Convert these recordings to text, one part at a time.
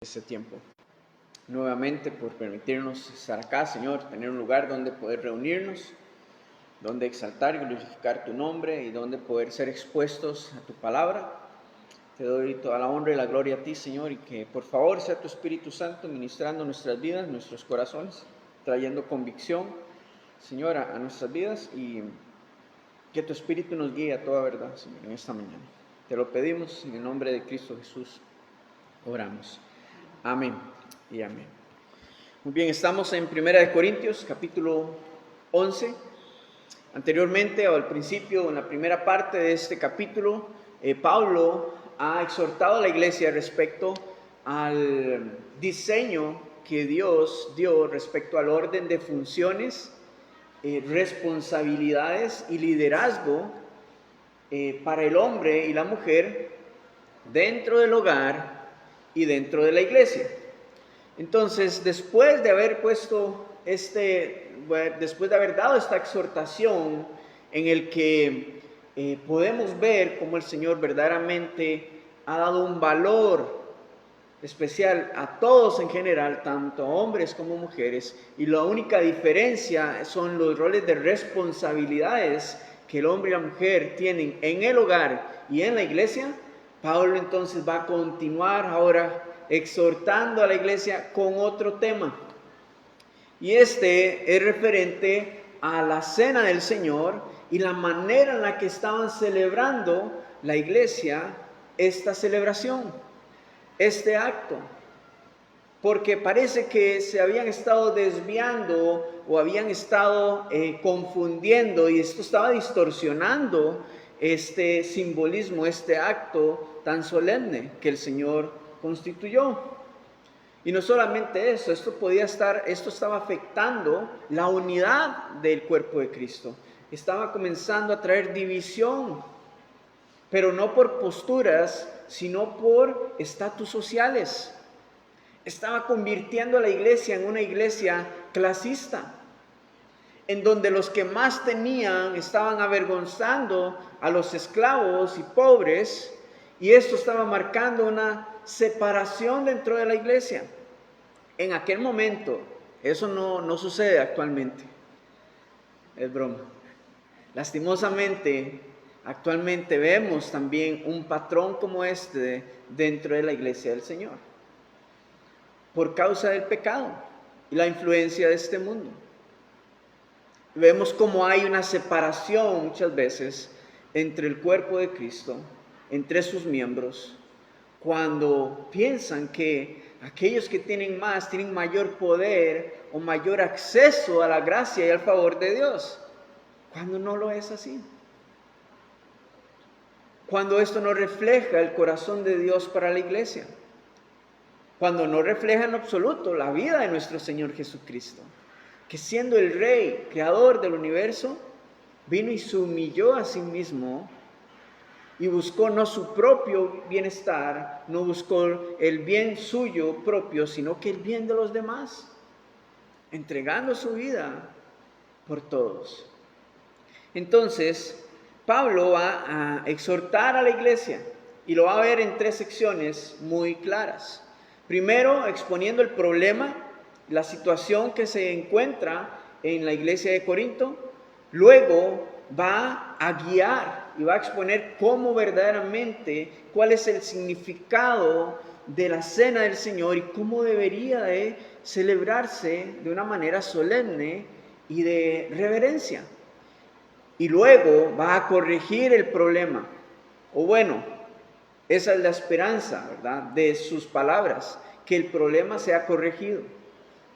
Este tiempo. Nuevamente por permitirnos estar acá, Señor, tener un lugar donde poder reunirnos, donde exaltar y glorificar tu nombre y donde poder ser expuestos a tu palabra. Te doy toda la honra y la gloria a ti, Señor, y que por favor sea tu Espíritu Santo ministrando nuestras vidas, nuestros corazones, trayendo convicción, Señor, a nuestras vidas, y que tu Espíritu nos guíe a toda verdad, Señor, en esta mañana. Te lo pedimos en el nombre de Cristo Jesús. Oramos. Amén y amén. Muy bien, estamos en 1 Corintios, capítulo 11. Anteriormente, o al principio, en la primera parte de este capítulo, Pablo ha exhortado a la iglesia respecto al diseño que Dios dio respecto al orden de funciones, responsabilidades y liderazgo para el hombre y la mujer dentro del hogar y dentro de la iglesia. Entonces, después de haber dado esta exhortación en el que podemos ver cómo el Señor verdaderamente ha dado un valor especial a todos en general, tanto hombres como mujeres, y la única diferencia son los roles de responsabilidades que el hombre y la mujer tienen en el hogar y en la iglesia. Pablo entonces va a continuar ahora exhortando a la iglesia con otro tema. Y este es referente a la cena del Señor y la manera en la que estaban celebrando la iglesia esta celebración, este acto. Porque parece que se habían estado desviando o habían estado confundiendo, y esto estaba distorsionando este simbolismo, este acto tan solemne que el Señor constituyó. Y no solamente eso, esto estaba afectando la unidad del cuerpo de Cristo. Estaba comenzando a traer división, pero no por posturas, sino por estatus sociales. Estaba convirtiendo a la iglesia en una iglesia clasista, en donde los que más tenían estaban avergonzando a los esclavos y pobres, y esto estaba marcando una separación dentro de la iglesia. En aquel momento, eso no sucede actualmente, es broma. Lastimosamente, actualmente vemos también un patrón como este dentro de la iglesia del Señor, por causa del pecado y la influencia de este mundo. Vemos cómo hay una separación muchas veces entre el cuerpo de Cristo, entre sus miembros, cuando piensan que aquellos que tienen mayor poder o mayor acceso a la gracia y al favor de Dios, cuando no lo es así. Cuando esto no refleja el corazón de Dios para la iglesia. Cuando no refleja en absoluto la vida de nuestro Señor Jesucristo, que siendo el Rey, creador del universo, vino y se humilló a sí mismo y buscó no su propio bienestar, no buscó el bien suyo propio, sino que el bien de los demás, entregando su vida por todos. Entonces, Pablo va a exhortar a la iglesia y lo va a ver en 3 secciones muy claras. Primero, exponiendo el problema, la situación que se encuentra en la iglesia de Corinto. Luego va a guiar y va a exponer cómo verdaderamente, cuál es el significado de la cena del Señor y cómo debería de celebrarse de una manera solemne y de reverencia. Y luego va a corregir el problema, o bueno, esa es la esperanza, ¿verdad?, de sus palabras, que el problema sea corregido.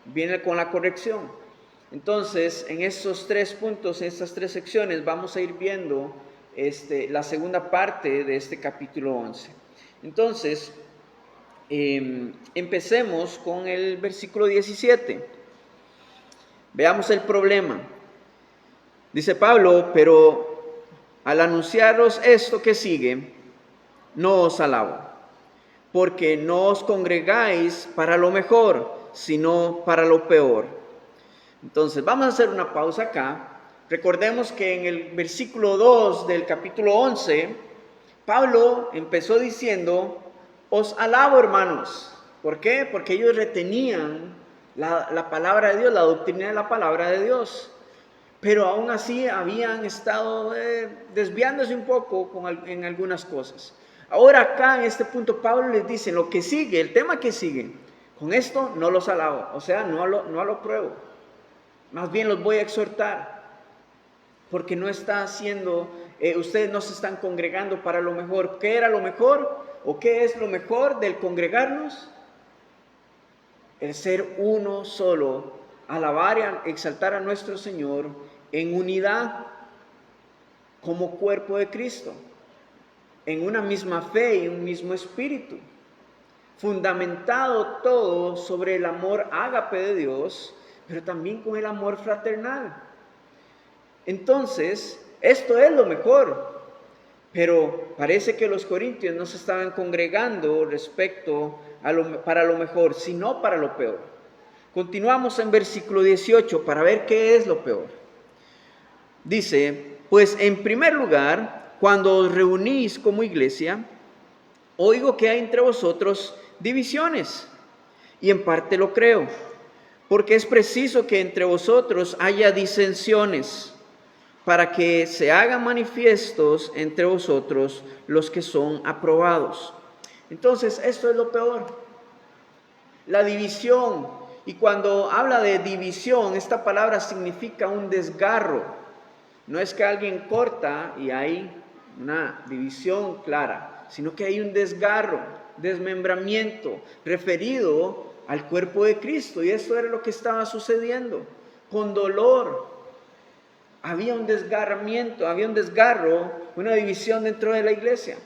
Viene con la corrección. Entonces, en estos 3 puntos, en estas 3 secciones, vamos a ir viendo la segunda parte de este capítulo 11. Entonces, empecemos con el versículo 17. Veamos el problema. Dice Pablo: pero al anunciaros esto que sigue, no os alabo, porque no os congregáis para lo mejor, sino para lo peor. Entonces, vamos a hacer una pausa acá. Recordemos que en el versículo 2 del capítulo 11, Pablo empezó diciendo: os alabo, hermanos. ¿Por qué? Porque ellos retenían la palabra de Dios, la doctrina de la palabra de Dios. Pero aún así habían estado desviándose un poco en algunas cosas. Ahora acá en este punto Pablo les dice, lo que sigue, el tema que sigue, con esto no los alabo, o sea, no lo pruebo. Más bien los voy a exhortar, porque no está haciendo, ustedes no se están congregando para lo mejor. ¿Qué era lo mejor? ¿O qué es lo mejor del congregarnos? El ser uno solo, alabar y exaltar a nuestro Señor en unidad como cuerpo de Cristo, en una misma fe y un mismo espíritu, fundamentado todo sobre el amor ágape de Dios, pero también con el amor fraternal. Entonces, esto es lo mejor, pero parece que los corintios no se estaban congregando para lo mejor, sino para lo peor. Continuamos en versículo 18 para ver qué es lo peor. Dice, pues en primer lugar, cuando os reunís como iglesia, oigo que hay entre vosotros divisiones, y en parte lo creo, porque es preciso que entre vosotros haya disensiones, para que se hagan manifiestos entre vosotros los que son aprobados. Entonces, esto es lo peor, la división. Y cuando habla de división, esta palabra significa un desgarro. No es que alguien corta y hay una división clara, sino que hay un desgarro, desmembramiento, referido al cuerpo de Cristo. Y eso era lo que estaba sucediendo, con dolor. Había un desgarramiento, había un desgarro, una división dentro de la iglesia,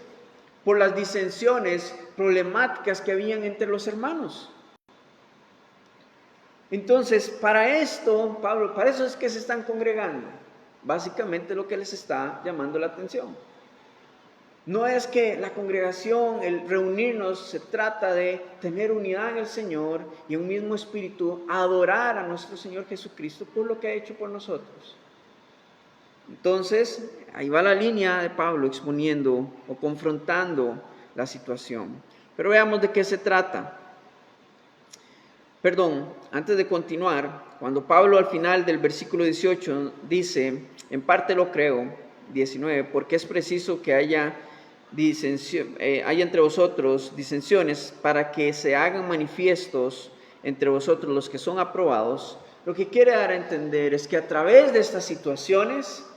por las disensiones problemáticas que habían entre los hermanos. Entonces, para esto, Pablo, para eso es que se están congregando. Básicamente lo que les está llamando la atención. No es que la congregación, el reunirnos, se trata de tener unidad en el Señor y un mismo espíritu, adorar a nuestro Señor Jesucristo por lo que ha hecho por nosotros. Entonces, ahí va la línea de Pablo exponiendo o confrontando la situación. Pero veamos de qué se trata. Antes de continuar, cuando Pablo al final del versículo 18 dice, en parte lo creo, 19, porque es preciso que haya entre vosotros disensiones para que se hagan manifiestos entre vosotros los que son aprobados, lo que quiere dar a entender es que a través de estas situaciones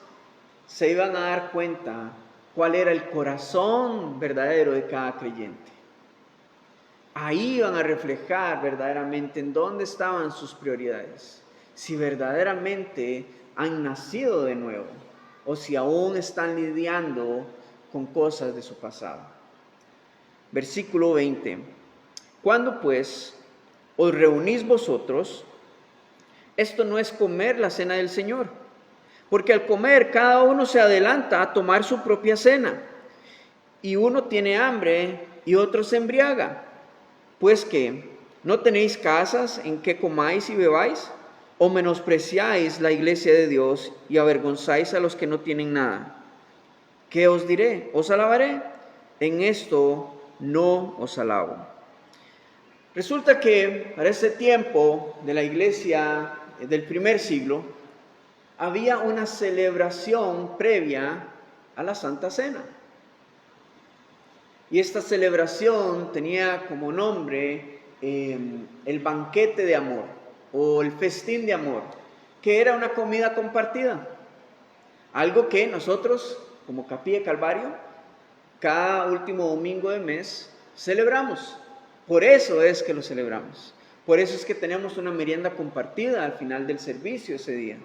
se iban a dar cuenta cuál era el corazón verdadero de cada creyente. Ahí iban a reflejar verdaderamente en dónde estaban sus prioridades, si verdaderamente han nacido de nuevo o si aún están lidiando con cosas de su pasado. Versículo 20. Cuando pues os reunís vosotros, esto no es comer la cena del Señor, porque al comer cada uno se adelanta a tomar su propia cena, y uno tiene hambre y otro se embriaga. Pues que, ¿no tenéis casas en que comáis y bebáis? ¿O menospreciáis la iglesia de Dios y avergonzáis a los que no tienen nada? ¿Qué os diré? ¿Os alabaré? En esto no os alabo. Resulta que para ese tiempo de la iglesia del primer siglo, había una celebración previa a la Santa Cena. Y esta celebración tenía como nombre el banquete de amor o el festín de amor, que era una comida compartida. Algo que nosotros, como Capilla Calvario, cada último domingo de mes celebramos. Por eso es que lo celebramos. Por eso es que tenemos una merienda compartida al final del servicio ese día,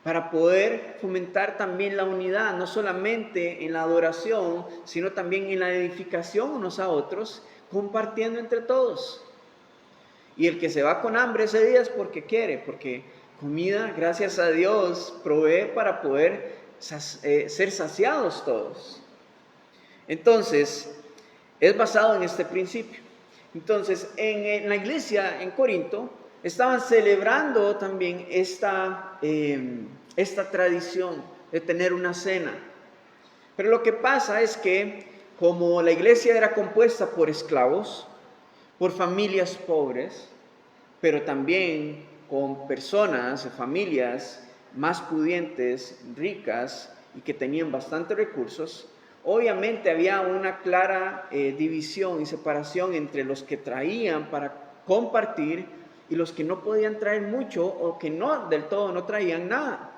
para poder fomentar también la unidad, no solamente en la adoración, sino también en la edificación unos a otros, compartiendo entre todos. Y el que se va con hambre ese día es porque quiere, porque comida, gracias a Dios, provee para poder ser saciados todos. Entonces, es basado en este principio. Entonces, en la iglesia en Corinto, estaban celebrando también esta tradición de tener una cena. Pero lo que pasa es que como la iglesia era compuesta por esclavos, por familias pobres, pero también con personas, familias más pudientes, ricas y que tenían bastantes recursos. Obviamente había una clara división y separación entre los que traían para compartir y los que no podían traer mucho o que no del todo no traían nada.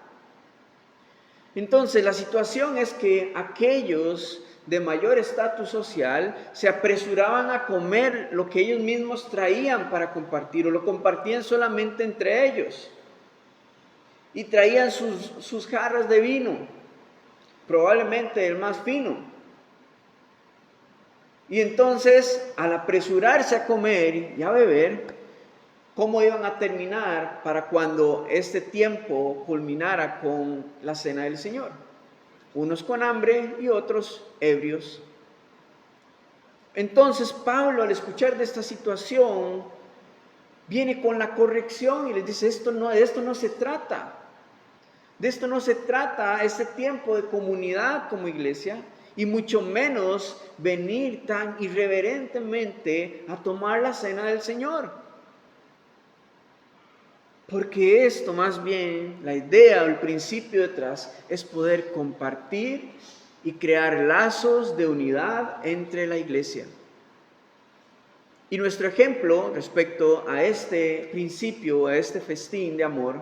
Entonces la situación es que aquellos de mayor estatus social se apresuraban a comer lo que ellos mismos traían para compartir, o lo compartían solamente entre ellos, y traían sus jarras de vino, probablemente el más fino. Y entonces, al apresurarse a comer y a beber, ¿cómo iban a terminar para cuando este tiempo culminara con la cena del Señor? Unos con hambre y otros ebrios. Entonces Pablo, al escuchar de esta situación, viene con la corrección y les dice, de esto no se trata. De esto no se trata este tiempo de comunidad como iglesia, y mucho menos venir tan irreverentemente a tomar la cena del Señor. Porque esto más bien, la idea o el principio detrás es poder compartir y crear lazos de unidad entre la iglesia. Y nuestro ejemplo respecto a este principio, a este festín de amor,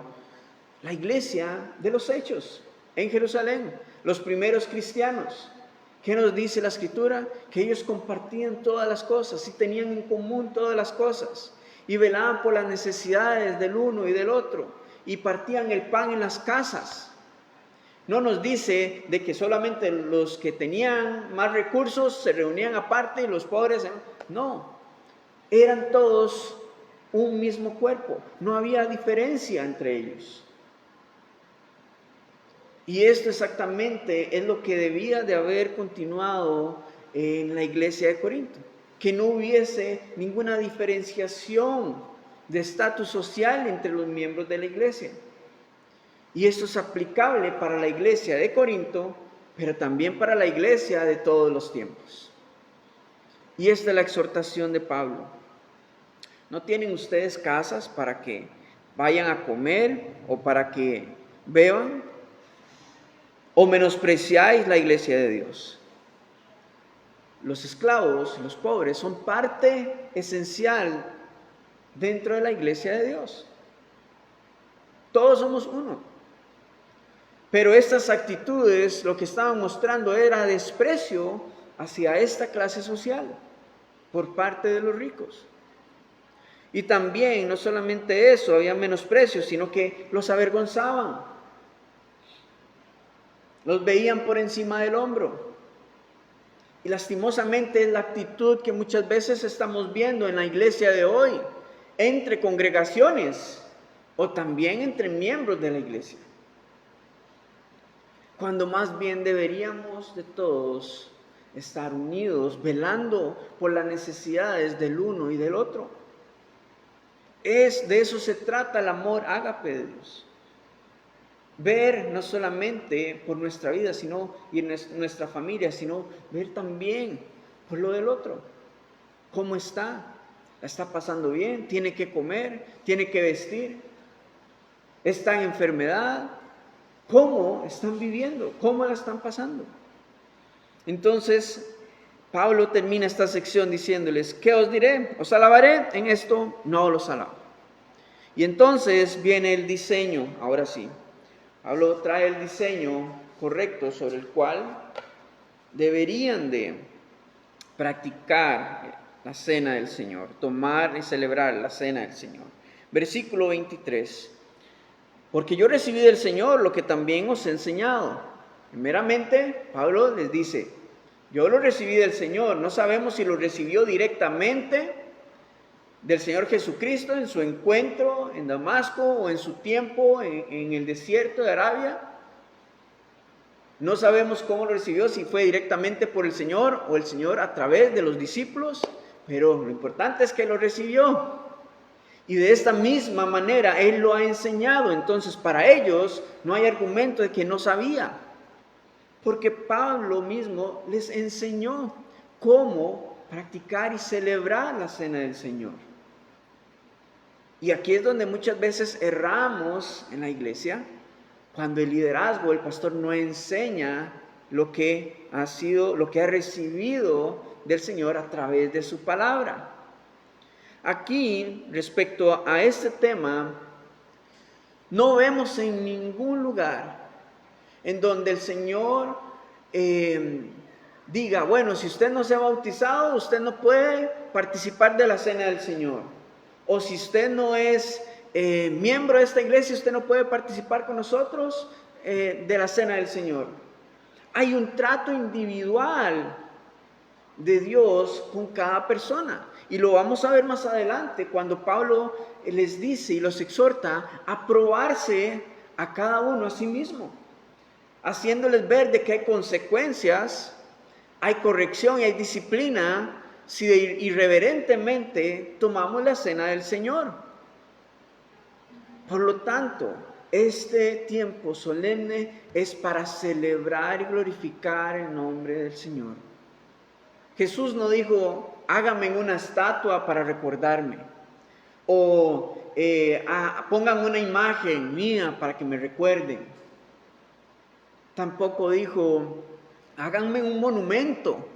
la iglesia de los Hechos en Jerusalén, los primeros cristianos. ¿Qué nos dice la Escritura? Que ellos compartían todas las cosas y tenían en común todas las cosas. Y velaban por las necesidades del uno y del otro, y partían el pan en las casas. No nos dice de que solamente los que tenían más recursos se reunían aparte y los pobres, no, eran todos un mismo cuerpo, no había diferencia entre ellos. Y esto exactamente es lo que debía de haber continuado en la iglesia de Corinto. Que no hubiese ninguna diferenciación de estatus social entre los miembros de la iglesia. Y esto es aplicable para la iglesia de Corinto, pero también para la iglesia de todos los tiempos. Y esta es la exhortación de Pablo. ¿No tienen ustedes casas para que vayan a comer o para que beban? ¿O menospreciáis la iglesia de Dios? Los esclavos, los pobres, son parte esencial dentro de la iglesia de Dios. Todos somos uno. Pero estas actitudes lo que estaban mostrando era desprecio hacia esta clase social por parte de los ricos. Y también, no solamente eso, había menosprecio, sino que los avergonzaban. Los veían por encima del hombro. Y lastimosamente es la actitud que muchas veces estamos viendo en la iglesia de hoy, entre congregaciones o también entre miembros de la iglesia. Cuando más bien deberíamos de todos estar unidos, velando por las necesidades del uno y del otro. De eso se trata el amor ágape de Dios. Ver no solamente por nuestra vida y en nuestra familia, sino ver también por lo del otro. ¿Cómo está? ¿La está pasando bien? ¿Tiene que comer? ¿Tiene que vestir? ¿Está en enfermedad? ¿Cómo están viviendo? ¿Cómo la están pasando? Entonces, Pablo termina esta sección diciéndoles, ¿qué os diré? ¿Os alabaré? En esto no los alabo. Y entonces viene el diseño, ahora sí. Pablo trae el diseño correcto sobre el cual deberían de practicar la cena del Señor, tomar y celebrar la cena del Señor. Versículo 23. Porque yo recibí del Señor lo que también os he enseñado. Primeramente, Pablo les dice, yo lo recibí del Señor. No sabemos si lo recibió directamente del Señor Jesucristo en su encuentro en Damasco o en su tiempo en el desierto de Arabia. No sabemos cómo lo recibió, si fue directamente por el Señor o el Señor a través de los discípulos, pero lo importante es que lo recibió. Y de esta misma manera Él lo ha enseñado. Entonces para ellos no hay argumento de que no sabía, porque Pablo mismo les enseñó cómo practicar y celebrar la cena del Señor. Y aquí es donde muchas veces erramos en la iglesia, cuando el liderazgo, el pastor no enseña lo que ha recibido del Señor a través de su palabra. Aquí, respecto a este tema, no vemos en ningún lugar en donde el Señor diga, bueno, si usted no se ha bautizado, usted no puede participar de la cena del Señor. O si usted no es miembro de esta iglesia, usted no puede participar con nosotros de la cena del Señor. Hay un trato individual de Dios con cada persona. Y lo vamos a ver más adelante cuando Pablo les dice y los exhorta a probarse a cada uno a sí mismo, haciéndoles ver de que hay consecuencias, hay corrección y hay disciplina si irreverentemente tomamos la cena del Señor. Por lo tanto, este tiempo solemne es para celebrar y glorificar el nombre del Señor. Jesús no dijo, háganme una estatua para recordarme, o pongan una imagen mía para que me recuerden. Tampoco dijo, háganme un monumento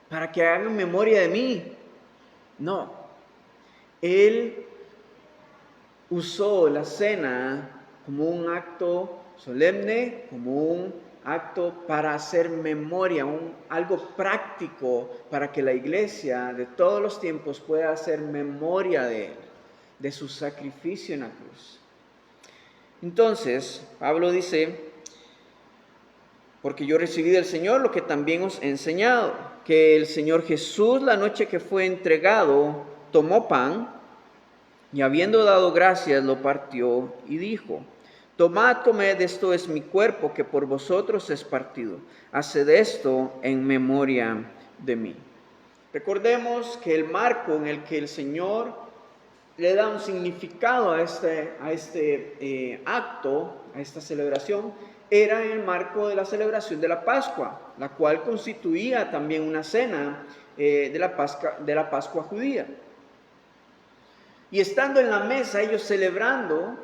para que hagan memoria de mí. No, Él usó la cena como un acto solemne, como un acto para hacer memoria, algo práctico para que la iglesia de todos los tiempos pueda hacer memoria de Él, de su sacrificio en la cruz. Entonces, Pablo dice, porque yo recibí del Señor lo que también os he enseñado, que el Señor Jesús, la noche que fue entregado, tomó pan y habiendo dado gracias, lo partió y dijo, tomad, comed, esto es mi cuerpo que por vosotros es partido. Haced esto en memoria de mí. Recordemos que el marco en el que el Señor le da un significado a este acto, a esta celebración, era en el marco de la celebración de la Pascua, la cual constituía también una cena de la Pascua judía. Y estando en la mesa, ellos celebrando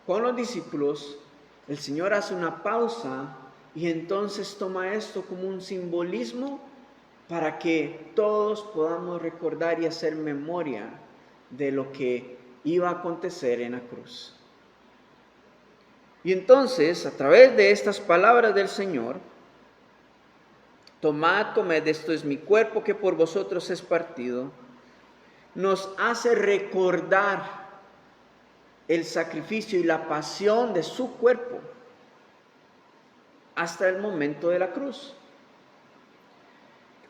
con los discípulos, el Señor hace una pausa y entonces toma esto como un simbolismo para que todos podamos recordar y hacer memoria de lo que iba a acontecer en la cruz. Y entonces, a través de estas palabras del Señor, tomad, comed, esto es mi cuerpo que por vosotros es partido, nos hace recordar el sacrificio y la pasión de su cuerpo hasta el momento de la cruz.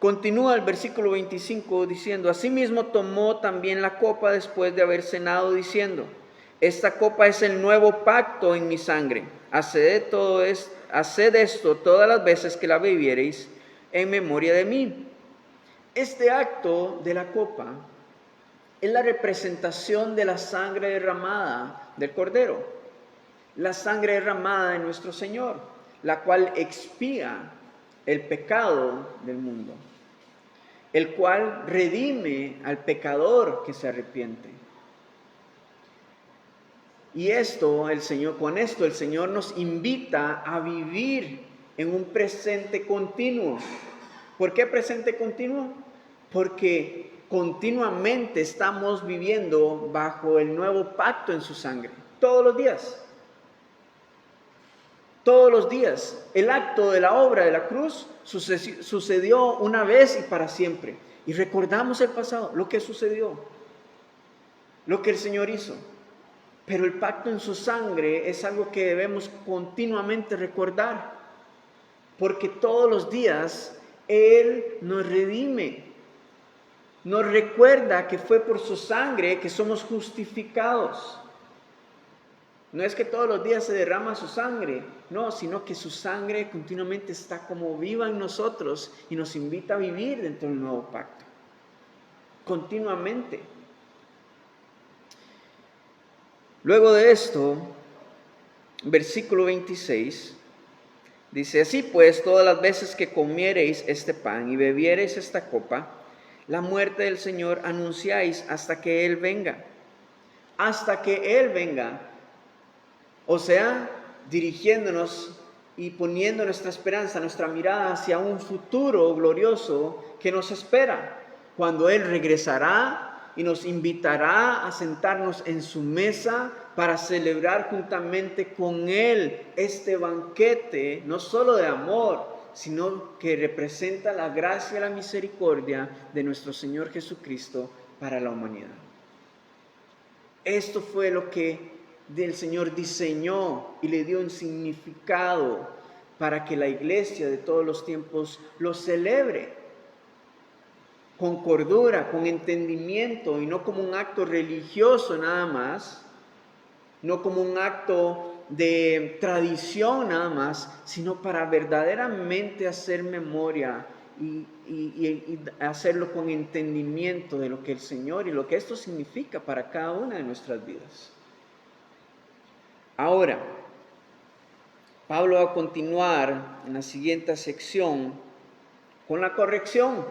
Continúa el versículo 25 diciendo, asimismo tomó también la copa después de haber cenado diciendo, esta copa es el nuevo pacto en mi sangre, haced esto todas las veces que la bebiereis en memoria de mí. Este acto de la copa es la representación de la sangre derramada del Cordero, la sangre derramada de nuestro Señor, la cual expía el pecado del mundo, el cual redime al pecador que se arrepiente. Y con esto el Señor nos invita a vivir en un presente continuo. ¿Por qué presente continuo? Porque continuamente estamos viviendo bajo el nuevo pacto en su sangre, todos los días. Todos los días. El acto de la obra de la cruz sucedió una vez y para siempre. Y recordamos el pasado, lo que sucedió, lo que el Señor hizo. Pero el pacto en su sangre es algo que debemos continuamente recordar, porque todos los días Él nos redime, nos recuerda que fue por su sangre que somos justificados. No es que todos los días se derrama su sangre, no, sino que su sangre continuamente está como viva en nosotros y nos invita a vivir dentro del nuevo pacto, continuamente. Luego de esto, versículo 26, dice, así pues, todas las veces que comiereis este pan y bebiereis esta copa, la muerte del Señor anunciáis hasta que Él venga. Hasta que Él venga. O sea, dirigiéndonos y poniendo nuestra esperanza, nuestra mirada hacia un futuro glorioso que nos espera, cuando Él regresará y nos invitará a sentarnos en su mesa para celebrar juntamente con Él este banquete, no solo de amor, sino que representa la gracia y la misericordia de nuestro Señor Jesucristo para la humanidad. Esto fue lo que el Señor diseñó y le dio un significado para que la iglesia de todos los tiempos lo celebre con cordura, con entendimiento, y no como un acto religioso nada más, no como un acto de tradición nada más, sino para verdaderamente hacer memoria y hacerlo con entendimiento de lo que el Señor y lo que esto significa para cada una de nuestras vidas. Ahora, Pablo va a continuar en la siguiente sección con la corrección.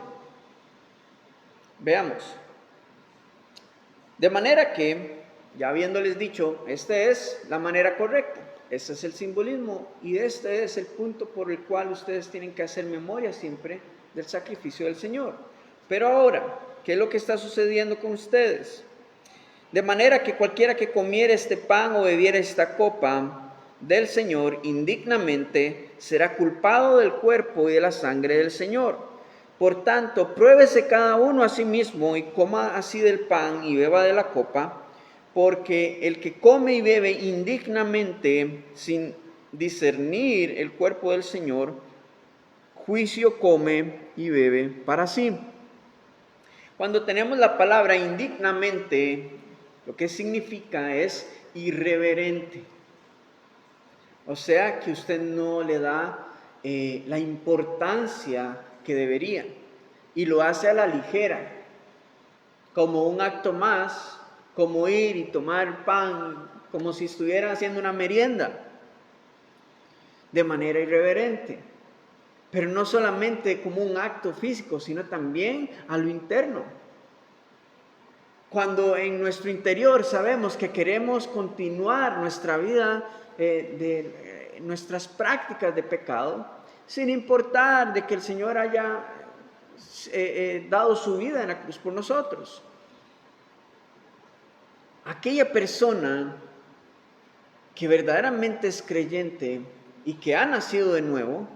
Veamos. De manera que, ya habiéndoles dicho, esta es la manera correcta, este es el simbolismo y este es el punto por el cual ustedes tienen que hacer memoria siempre del sacrificio del Señor. Pero ahora, ¿qué es lo que está sucediendo con ustedes? De manera que cualquiera que comiera este pan o bebiera esta copa del Señor indignamente será culpado del cuerpo y de la sangre del Señor. Por tanto, pruébese cada uno a sí mismo y coma así del pan y beba de la copa, porque el que come y bebe indignamente sin discernir el cuerpo del Señor, juicio come y bebe para sí. Cuando tenemos la palabra indignamente, lo que significa es irreverente. O sea, que usted no le da la importancia que debería y lo hace a la ligera, como un acto más, como ir y tomar pan, como si estuviera haciendo una merienda, de manera irreverente. Pero no solamente como un acto físico, sino también a lo interno. Cuando en nuestro interior sabemos que queremos continuar nuestra vida, nuestras prácticas de pecado, sin importar de que el Señor haya dado su vida en la cruz por nosotros. Aquella persona que verdaderamente es creyente y que ha nacido de nuevo,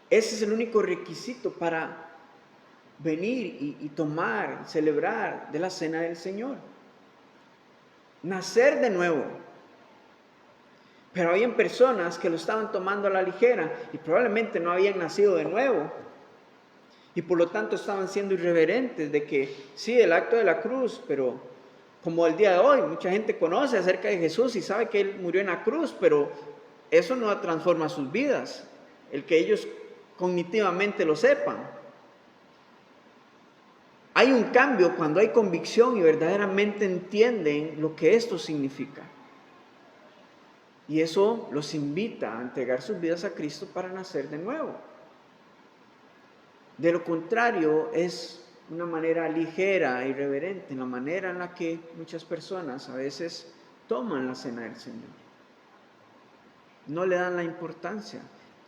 ese es el único requisito para venir y tomar, celebrar de la cena del Señor. Nacer de nuevo. Pero habían personas que lo estaban tomando a la ligera y probablemente no habían nacido de nuevo. Y por lo tanto estaban siendo irreverentes de que sí, el acto de la cruz, pero como el día de hoy, mucha gente conoce acerca de Jesús y sabe que Él murió en la cruz, pero eso no transforma sus vidas, el que ellos cognitivamente lo sepan. Hay un cambio cuando hay convicción y verdaderamente entienden lo que esto significa. Y eso los invita a entregar sus vidas a Cristo para nacer de nuevo. De lo contrario, es una manera ligera e irreverente, la manera en la que muchas personas a veces toman la cena del Señor. No le dan la importancia,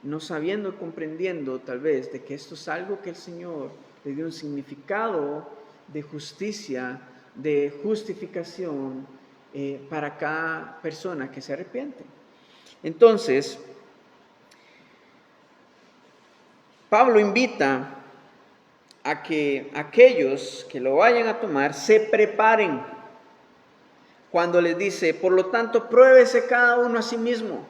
no sabiendo y comprendiendo tal vez de que esto es algo que el Señor le dio un significado de justicia, de justificación para cada persona que se arrepiente. Entonces, Pablo invita a que aquellos que lo vayan a tomar se preparen. Cuando les dice, por lo tanto, pruébese cada uno a sí mismo.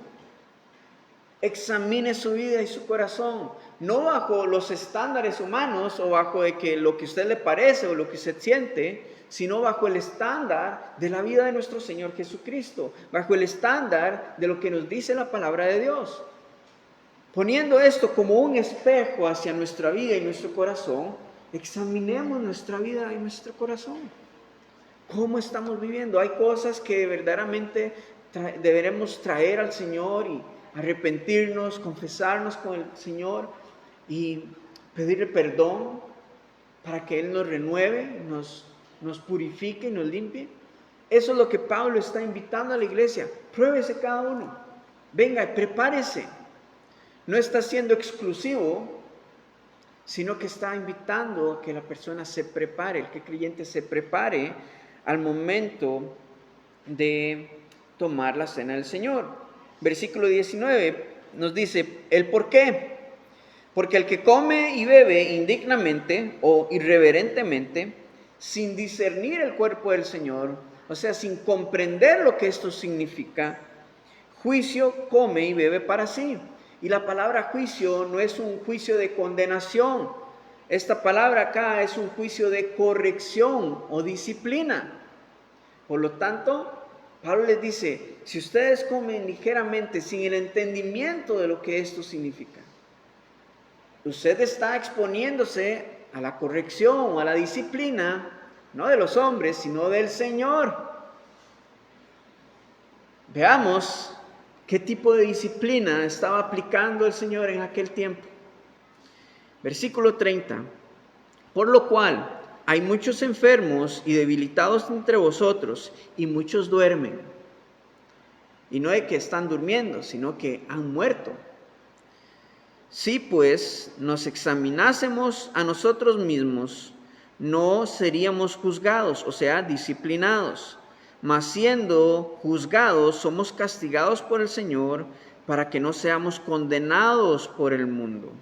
Examine su vida y su corazón, no bajo los estándares humanos o bajo de que lo que a usted le parece o lo que usted siente, sino bajo el estándar de la vida de nuestro Señor Jesucristo, bajo el estándar de lo que nos dice la palabra de Dios. Poniendo esto como un espejo hacia nuestra vida y nuestro corazón, examinemos nuestra vida y nuestro corazón. ¿Cómo estamos viviendo? Hay cosas que verdaderamente deberemos traer al Señor y arrepentirnos, confesarnos con el Señor y pedirle perdón para que Él nos renueve, nos purifique y nos limpie. Eso es lo que Pablo está invitando a la iglesia. Pruébese cada uno. Venga, prepárese. No está siendo exclusivo, sino que está invitando a que la persona se prepare, el que creyente se prepare al momento de tomar la cena del Señor. Versículo 19 nos dice el por qué. Porque el que come y bebe indignamente o irreverentemente, sin discernir el cuerpo del Señor, o sea, sin comprender lo que esto significa, juicio come y bebe para sí. Y la palabra juicio no es un juicio de condenación. Esta palabra acá es un juicio de corrección o disciplina. Por lo tanto, Pablo les dice, si ustedes comen ligeramente sin el entendimiento de lo que esto significa, usted está exponiéndose a la corrección o a la disciplina, no de los hombres, sino del Señor. Veamos qué tipo de disciplina estaba aplicando el Señor en aquel tiempo. Versículo 30. Por lo cual hay muchos enfermos y debilitados entre vosotros, y muchos duermen. Y no es que están durmiendo, sino que han muerto. Si pues nos examinásemos a nosotros mismos, no seríamos juzgados, o sea, disciplinados. Mas siendo juzgados, somos castigados por el Señor para que no seamos condenados por el mundo.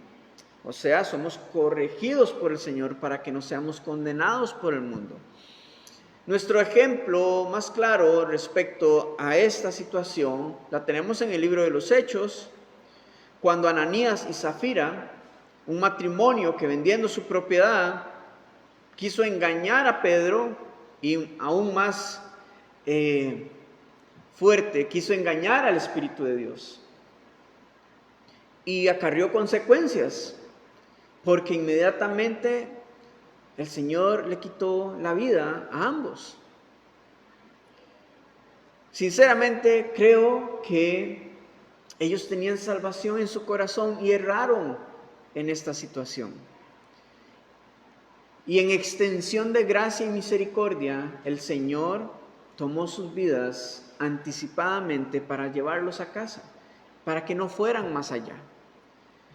O sea, somos corregidos por el Señor para que no seamos condenados por el mundo. Nuestro ejemplo más claro respecto a esta situación la tenemos en el libro de los Hechos, cuando Ananías y Zafira, un matrimonio que vendiendo su propiedad quiso engañar a Pedro y aún más fuerte, quiso engañar al Espíritu de Dios. Y acarrió consecuencias, porque inmediatamente el Señor le quitó la vida a ambos. Sinceramente creo que ellos tenían salvación en su corazón y erraron en esta situación. Y en extensión de gracia y misericordia, el Señor tomó sus vidas anticipadamente para llevarlos a casa, para que no fueran más allá,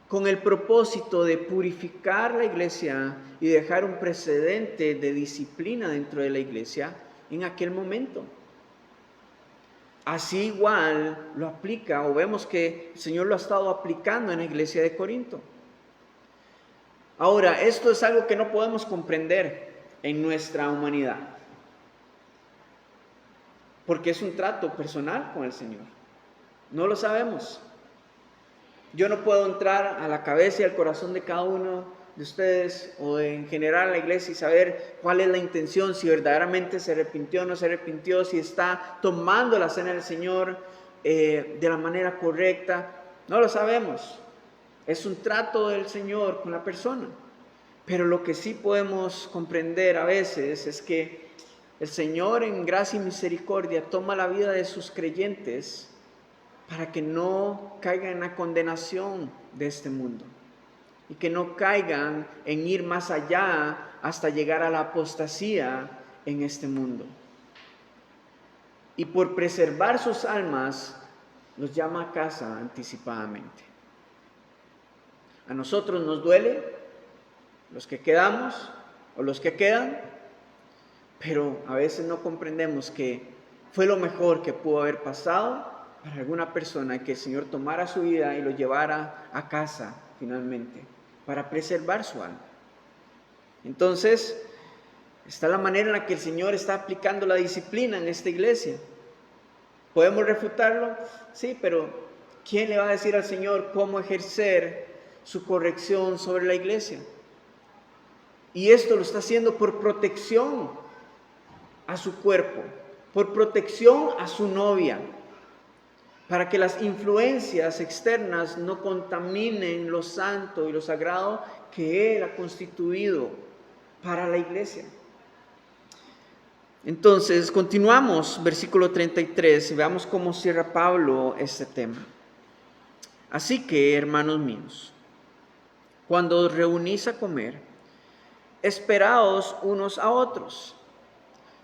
con el propósito de purificar la iglesia y dejar un precedente de disciplina dentro de la iglesia en aquel momento. Así igual lo aplica, o vemos que el Señor lo ha estado aplicando en la iglesia de Corinto. Ahora, esto es algo que no podemos comprender en nuestra humanidad, porque es un trato personal con el Señor. No lo sabemos. Yo no puedo entrar a la cabeza y al corazón de cada uno de ustedes o en general a la iglesia y saber cuál es la intención, si verdaderamente se arrepintió o no se arrepintió, si está tomando la cena del Señor de la manera correcta. No lo sabemos. Es un trato del Señor con la persona. Pero lo que sí podemos comprender a veces es que el Señor en gracia y misericordia toma la vida de sus creyentes para que no caigan en la condenación de este mundo y que no caigan en ir más allá hasta llegar a la apostasía en este mundo. Y por preservar sus almas, los llama a casa anticipadamente. A nosotros nos duele, los que quedamos o los que quedan, pero a veces no comprendemos que fue lo mejor que pudo haber pasado para alguna persona, que el Señor tomara su vida y lo llevara a casa finalmente, para preservar su alma. Entonces, está la manera en la que el Señor está aplicando la disciplina en esta iglesia. ¿Podemos refutarlo? Sí, pero ¿quién le va a decir al Señor cómo ejercer su corrección sobre la iglesia? Y esto lo está haciendo por protección a su cuerpo, por protección a su novia, para que las influencias externas no contaminen lo santo y lo sagrado que Él ha constituido para la iglesia. Entonces, continuamos, versículo 33, y veamos cómo cierra Pablo este tema. Así que, hermanos míos, cuando os reunís a comer, esperaos unos a otros.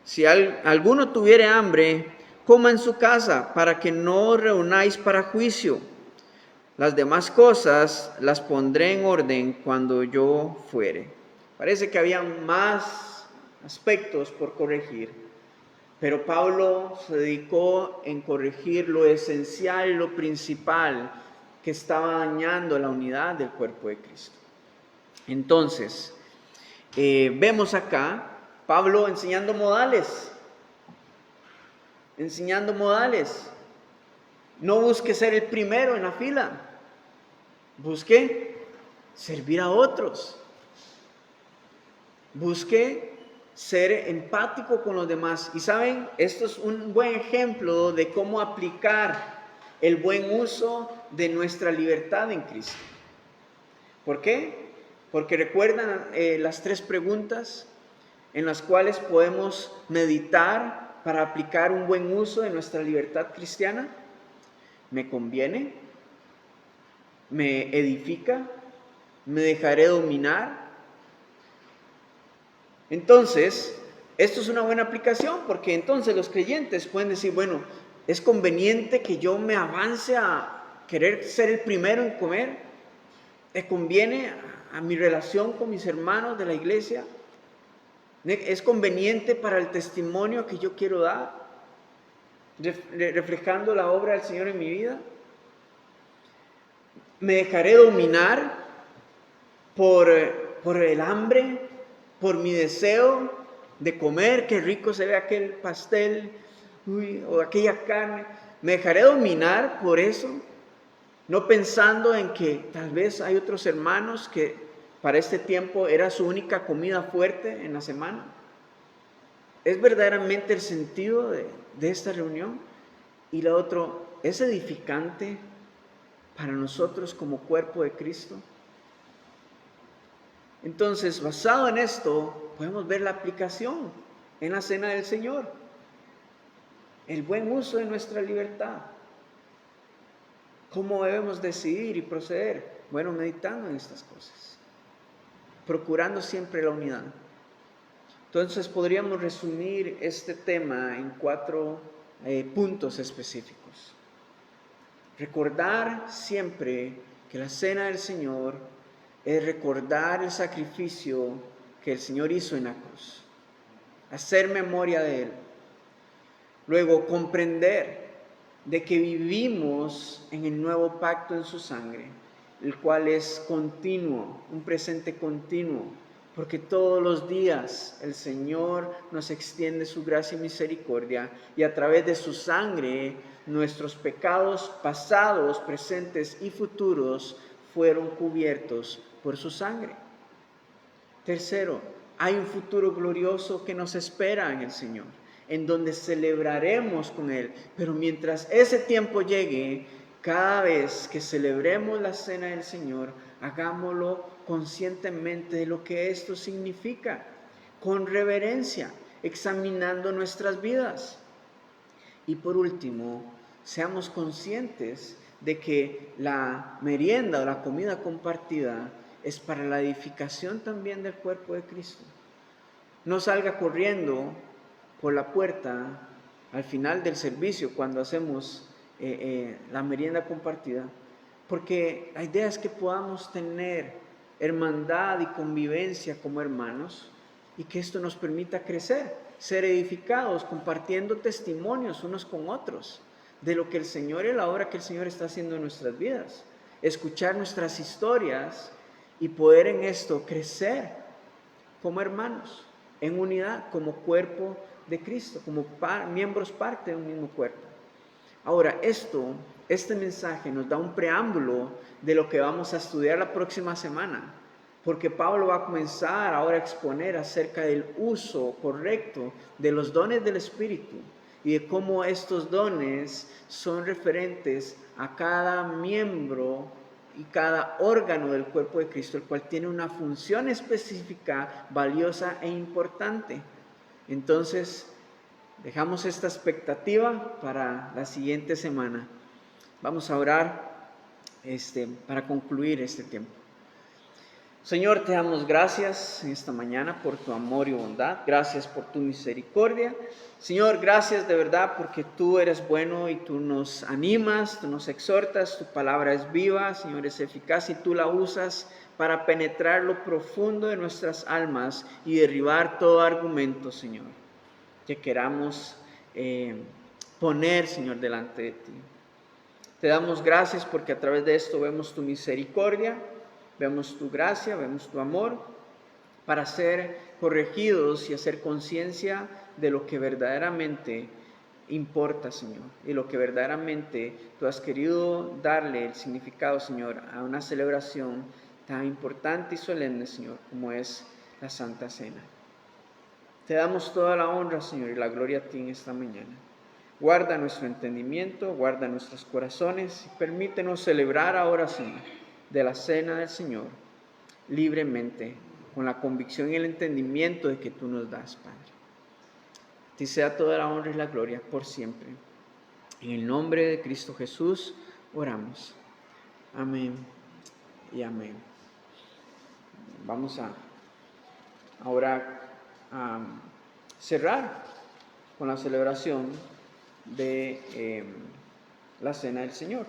Si alguno tuviere hambre, coma en su casa, para que no os reunáis para juicio. Las demás cosas las pondré en orden cuando yo fuere. Parece que había más aspectos por corregir, pero Pablo se dedicó en corregir lo esencial, lo principal que estaba dañando la unidad del cuerpo de Cristo. Entonces, vemos acá Pablo enseñando modales. No busque ser el primero en la fila. Busque servir a otros. Busque ser empático con los demás. Y saben, esto es un buen ejemplo de cómo aplicar el buen uso de nuestra libertad en Cristo. ¿Por qué? Porque recuerdan las 3 preguntas en las cuales podemos meditar para aplicar un buen uso de nuestra libertad cristiana. ¿Me conviene? ¿Me edifica? ¿Me dejaré dominar? Entonces, esto es una buena aplicación, porque entonces los creyentes pueden decir, bueno, ¿es conveniente que yo me avance a querer ser el primero en comer? ¿Me conviene a mi relación con mis hermanos de la iglesia? ¿Es conveniente para el testimonio que yo quiero dar, reflejando la obra del Señor en mi vida? ¿Me dejaré dominar por el hambre, por mi deseo de comer? Qué rico se ve aquel pastel, o aquella carne. ¿Me dejaré dominar por eso? No pensando en que tal vez hay otros hermanos que para este tiempo era su única comida fuerte en la semana. ¿Es verdaderamente el sentido de esta reunión? Y lo otro, ¿es edificante para nosotros como cuerpo de Cristo? Entonces, basado en esto, podemos ver la aplicación en la cena del Señor. El buen uso de nuestra libertad. ¿Cómo debemos decidir y proceder? Bueno, meditando en estas cosas. Procurando siempre la unidad. Entonces, podríamos resumir este tema en 4 puntos específicos. Recordar siempre que la cena del Señor es recordar el sacrificio que el Señor hizo en la cruz. Hacer memoria de Él. Luego, comprender de que vivimos en el nuevo pacto en su sangre, el cual es continuo, un presente continuo, porque todos los días el Señor nos extiende su gracia y misericordia, y a través de su sangre nuestros pecados pasados, presentes y futuros fueron cubiertos por su sangre. Tercero, hay un futuro glorioso que nos espera en el Señor, en donde celebraremos con Él. Pero mientras ese tiempo llegue, cada vez que celebremos la cena del Señor, hagámoslo conscientemente de lo que esto significa, con reverencia, examinando nuestras vidas. Y por último, seamos conscientes de que la merienda o la comida compartida es para la edificación también del cuerpo de Cristo. No salga corriendo por la puerta al final del servicio cuando hacemos la merienda compartida, porque la idea es que podamos tener hermandad y convivencia como hermanos y que esto nos permita crecer, ser edificados, compartiendo testimonios unos con otros de lo que el Señor y la obra que el Señor está haciendo en nuestras vidas, escuchar nuestras historias y poder en esto crecer como hermanos, en unidad, como cuerpo de Cristo, como miembros parte de un mismo cuerpo. Ahora, este mensaje nos da un preámbulo de lo que vamos a estudiar la próxima semana, porque Pablo va a comenzar ahora a exponer acerca del uso correcto de los dones del Espíritu y de cómo estos dones son referentes a cada miembro y cada órgano del cuerpo de Cristo, el cual tiene una función específica, valiosa e importante. Entonces, dejamos esta expectativa para la siguiente semana. Vamos a orar para concluir este tiempo. Señor, te damos gracias en esta mañana por tu amor y bondad. Gracias por tu misericordia. Señor, gracias de verdad porque tú eres bueno y tú nos animas, tú nos exhortas. Tu palabra es viva, Señor, es eficaz y tú la usas para penetrar lo profundo de nuestras almas y derribar todo argumento, Señor, que queramos poner, Señor, delante de ti. Te damos gracias porque a través de esto vemos tu misericordia, vemos tu gracia, vemos tu amor, para ser corregidos y hacer conciencia de lo que verdaderamente importa, Señor, y lo que verdaderamente tú has querido darle el significado, Señor, a una celebración tan importante y solemne, Señor, como es la Santa Cena. Te damos toda la honra, Señor, y la gloria a ti en esta mañana. Guarda nuestro entendimiento, guarda nuestros corazones y permítenos celebrar ahora, Señor, de la cena del Señor libremente, con la convicción y el entendimiento de que tú nos das, Padre. A ti sea toda la honra y la gloria por siempre. En el nombre de Cristo Jesús oramos. Amén y amén. Vamos ahora a cerrar con la celebración de la Cena del Señor.